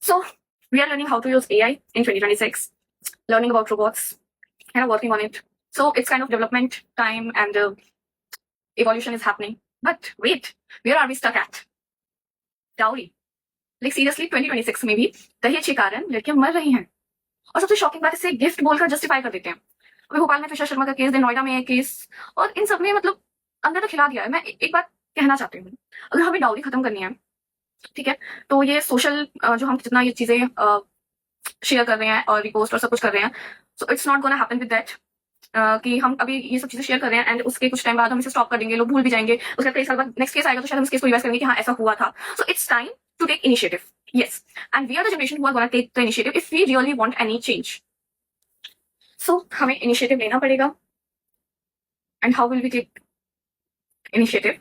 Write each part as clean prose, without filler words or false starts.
So we are learning how to use AI in 2026, learning about robots, and working on it. So it's kind of development time and evolution is happening. But wait, where are we stuck at? Dowry. Like seriously, 2026 में भी दहेज के कारण लड़कियां मर रही हैं। और सबसे शॉकिंग बात, इसे गिफ्ट बोलकर जस्टिफाई कर देते हैं। अभी भोपाल में तुषार शर्मा का केस, नोएडा में केस, और इन सब में मतलब अंदर तक खिला दिया है। मैं एक बात कहना चाहती हूँ, अगर हमें डाउरी खत्म करनी है, ठीक है, तो ये सोशल जो हम जितना ये चीजें शेयर कर रहे हैं और रिपोस्ट और सब कुछ कर रहे हैं, so it's not gonna happen with that कि हम अभी ये सब चीजें शेयर कर रहे हैं एंड उसके कुछ टाइम बाद हम इसे स्टॉप कर देंगे, लोग भूल भी जाएंगे। उसके कई साल बाद नेक्स्ट केस आएगा तो शायद हम इस केस को रिवाइज करेंगे कि हाँ ऐसा हुआ था। So it's time to take initiative, yes, and we are the generation who are going to take the initiative if we really want any change. So हमें initiative लेना पड़ेगा, and how will we take initiative?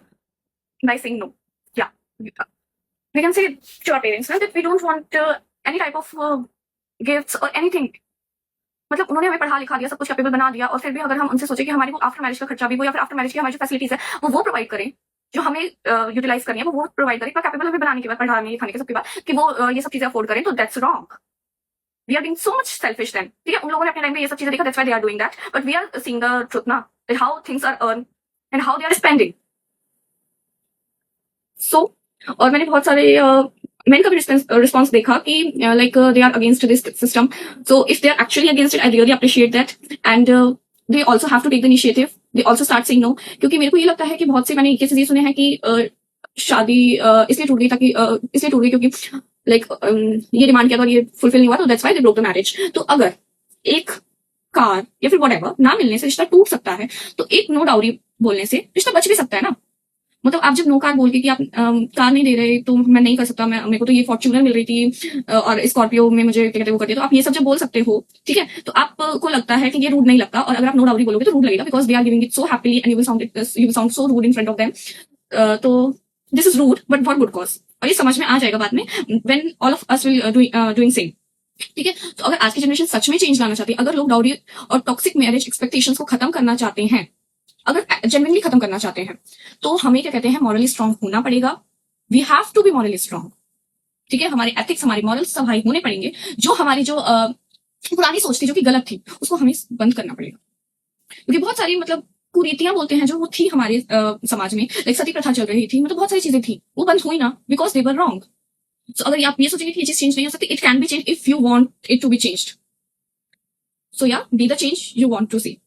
By saying no. Yeah, we can say to our parents that we don't want any type of gifts or anything. मतलब उन्होंने हमें पढ़ा लिखा दिया, सब कुछ कैपेबल बना दिया, और फिर भी अगर हम उनसे सोचे कि हमारी वो आफ्टर मैरिज का खर्चा भी हो या फिर आफ्टर मैरिज की हमारी जो फैसिलिटीज है वो प्रोवाइड करें, जो हमें यूटिलाइज करनी है वो प्रोवाइड करें, इतना कैपेबल हमें बनाने के बाद, पढ़ाने लिखाने के सबके बाद, कि वो ये सब चीजें अफोर्ड करें, तो that's wrong. We are being so much selfish then. ठीक है, उन लोगों ने अपने टाइम में ये सब चीजें देखा, that's why they are doing that, but we are seeing the truth ना, that how things are earn and how they are spending. So और मैंने बहुत सारे मैंने कभी रिस्पॉन्स देखा कि like they are against this system. So if they are actually against it, I really appreciate that, and they also have to take the initiative, they also start saying no. क्योंकि मेरे को ये लगता है कि बहुत से मैंने केसेस ये सुने हैं कि शादी इसलिए टूट गई था कि इसलिए टूट गई क्योंकि लाइक ये डिमांड किया था और ये फुलफिल नहीं हुआ, तो that's why they broke the marriage. तो अगर एक कार या फिर व्हाटएवर ना मिलने से रिश्ता टूट सकता है, तो एक नो डाउरी बोलने से रिश्ता बच भी सकता है ना। मतलब आप जब नो कार बोल के कि आप कार नहीं दे रहे तो मैं नहीं कर सकता, मेरे को तो ये फॉर्च्यूनर मिल रही थी और स्कॉर्पियो में मुझे क्या कहते वो करती है, तो आप ये सब जब बोल सकते हो, ठीक है, तो आपको लगता है कि ये रूड नहीं लगता। और अगर आप नो डाउरी बोलोगे तो रूड लगेगा, because they are giving it so happily and you will sound so rude in front of them. तो this is rude but for good cause, और ये समझ में आ जाएगा बाद में when all of us will doing same. ठीक है, तो अगर आज की जनरेशन सच में चेंज लाना चाहती है, अगर लोग डाउरी और टॉक्सिक मैरिज एक्सपेक्टेशंस को खत्म करना चाहते हैं, अगर जेन्युइनली खत्म करना चाहते हैं, तो हमें क्या कहते हैं, मॉरली स्ट्रांग होना पड़ेगा। We have to be morally strong. ठीक है, हमारे एथिक्स, हमारे मॉरल्स सब हाई होने पड़ेंगे। जो हमारी जो पुरानी सोच थी जो कि गलत थी, उसको हमें बंद करना पड़ेगा। क्योंकि बहुत सारी मतलब कुरीतियां बोलते हैं जो वो थी हमारे समाज में, लाइक सती प्रथा चल रही थी, मतलब बहुत सारी चीजें थी, वो बंद हुई ना, बिकॉज दे वर रॉन्ग। सो अगर आप ये सोचेंगे कि ये चीज चेंज नहीं हो सकती, it can be change if you want it to be changed. So या be the change you want to C.